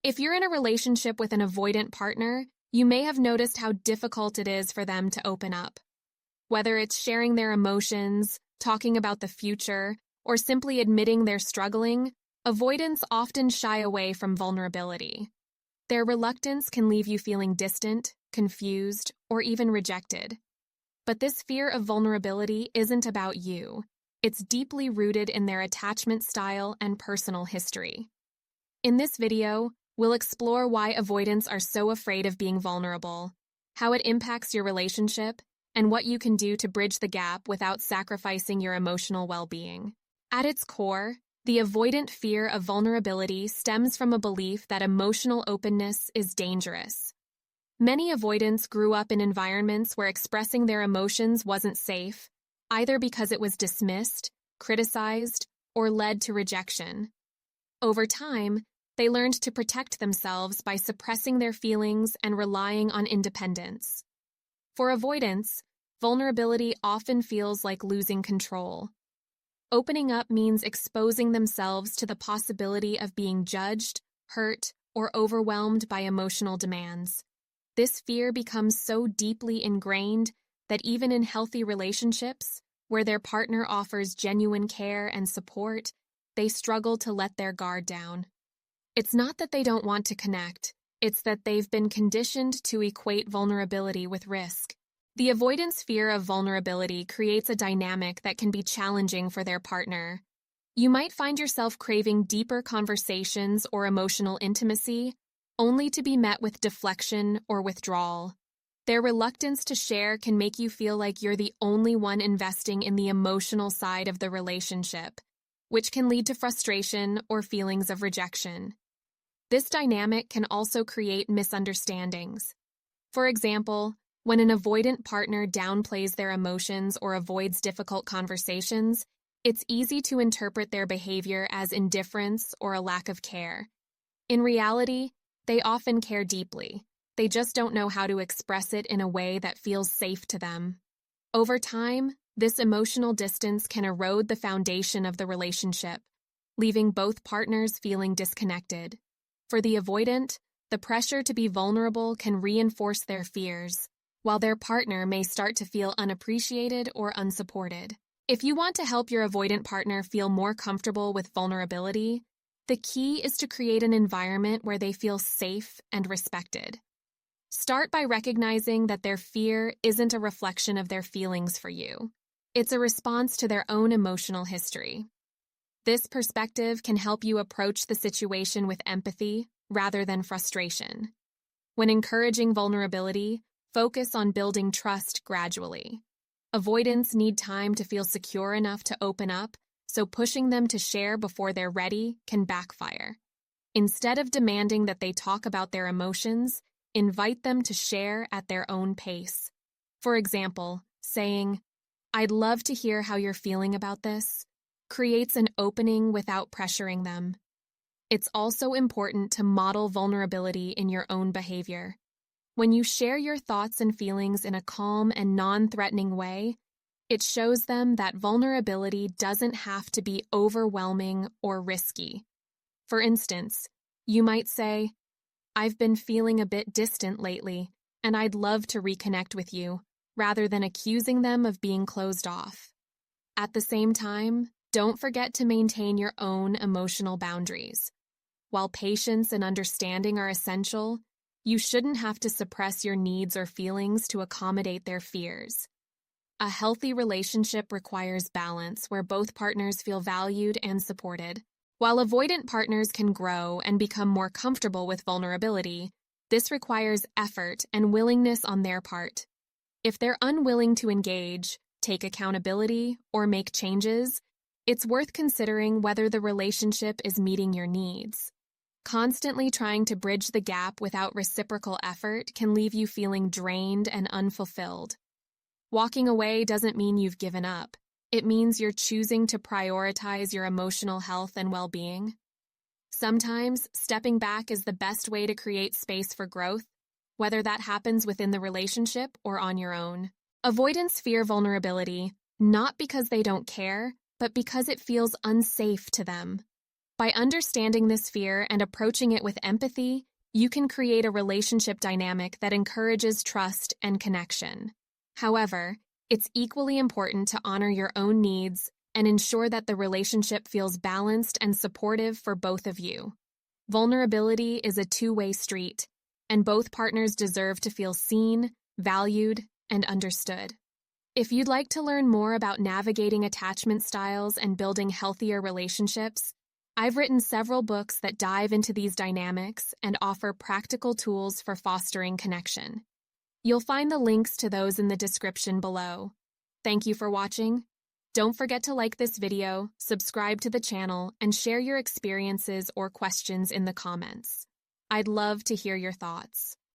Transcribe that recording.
If you're in a relationship with an avoidant partner, you may have noticed how difficult it is for them to open up. Whether it's sharing their emotions, talking about the future, or simply admitting they're struggling, avoidants often shy away from vulnerability. Their reluctance can leave you feeling distant, confused, or even rejected. But this fear of vulnerability isn't about you. It's deeply rooted in their attachment style and personal history. In this video, we'll explore why avoidants are so afraid of being vulnerable, how it impacts your relationship, and what you can do to bridge the gap without sacrificing your emotional well-being. At its core, the avoidant fear of vulnerability stems from a belief that emotional openness is dangerous. Many avoidants grew up in environments where expressing their emotions wasn't safe, either because it was dismissed, criticized, or led to rejection. Over time, they learned to protect themselves by suppressing their feelings and relying on independence. For avoidants, vulnerability often feels like losing control. Opening up means exposing themselves to the possibility of being judged, hurt, or overwhelmed by emotional demands. This fear becomes so deeply ingrained that even in healthy relationships, where their partner offers genuine care and support, they struggle to let their guard down. It's not that they don't want to connect, it's that they've been conditioned to equate vulnerability with risk. The avoidance fear of vulnerability creates a dynamic that can be challenging for their partner. You might find yourself craving deeper conversations or emotional intimacy, only to be met with deflection or withdrawal. Their reluctance to share can make you feel like you're the only one investing in the emotional side of the relationship, which can lead to frustration or feelings of rejection. This dynamic can also create misunderstandings. For example, when an avoidant partner downplays their emotions or avoids difficult conversations, it's easy to interpret their behavior as indifference or a lack of care. In reality, they often care deeply. They just don't know how to express it in a way that feels safe to them. Over time, this emotional distance can erode the foundation of the relationship, leaving both partners feeling disconnected. For the avoidant, the pressure to be vulnerable can reinforce their fears, while their partner may start to feel unappreciated or unsupported. If you want to help your avoidant partner feel more comfortable with vulnerability, the key is to create an environment where they feel safe and respected. Start by recognizing that their fear isn't a reflection of their feelings for you. It's a response to their own emotional history. This perspective can help you approach the situation with empathy rather than frustration. When encouraging vulnerability, focus on building trust gradually. Avoidants need time to feel secure enough to open up, so pushing them to share before they're ready can backfire. Instead of demanding that they talk about their emotions, invite them to share at their own pace. For example, saying, "I'd love to hear how you're feeling about this," creates an opening without pressuring them. It's also important to model vulnerability in your own behavior. When you share your thoughts and feelings in a calm and non-threatening way, it shows them that vulnerability doesn't have to be overwhelming or risky. For instance, you might say, "I've been feeling a bit distant lately, and I'd love to reconnect with you," rather than accusing them of being closed off. At the same time, don't forget to maintain your own emotional boundaries. While patience and understanding are essential, you shouldn't have to suppress your needs or feelings to accommodate their fears. A healthy relationship requires balance where both partners feel valued and supported. While avoidant partners can grow and become more comfortable with vulnerability, this requires effort and willingness on their part. If they're unwilling to engage, take accountability, or make changes, it's worth considering whether the relationship is meeting your needs. Constantly trying to bridge the gap without reciprocal effort can leave you feeling drained and unfulfilled. Walking away doesn't mean you've given up. It means you're choosing to prioritize your emotional health and well-being. Sometimes, stepping back is the best way to create space for growth, whether that happens within the relationship or on your own. Avoidants fear vulnerability, not because they don't care, but because it feels unsafe to them. By understanding this fear and approaching it with empathy, you can create a relationship dynamic that encourages trust and connection. However, it's equally important to honor your own needs and ensure that the relationship feels balanced and supportive for both of you. Vulnerability is a two-way street, and both partners deserve to feel seen, valued, and understood. If you'd like to learn more about navigating attachment styles and building healthier relationships, I've written several books that dive into these dynamics and offer practical tools for fostering connection. You'll find the links to those in the description below. Thank you for watching. Don't forget to like this video, subscribe to the channel, and share your experiences or questions in the comments. I'd love to hear your thoughts.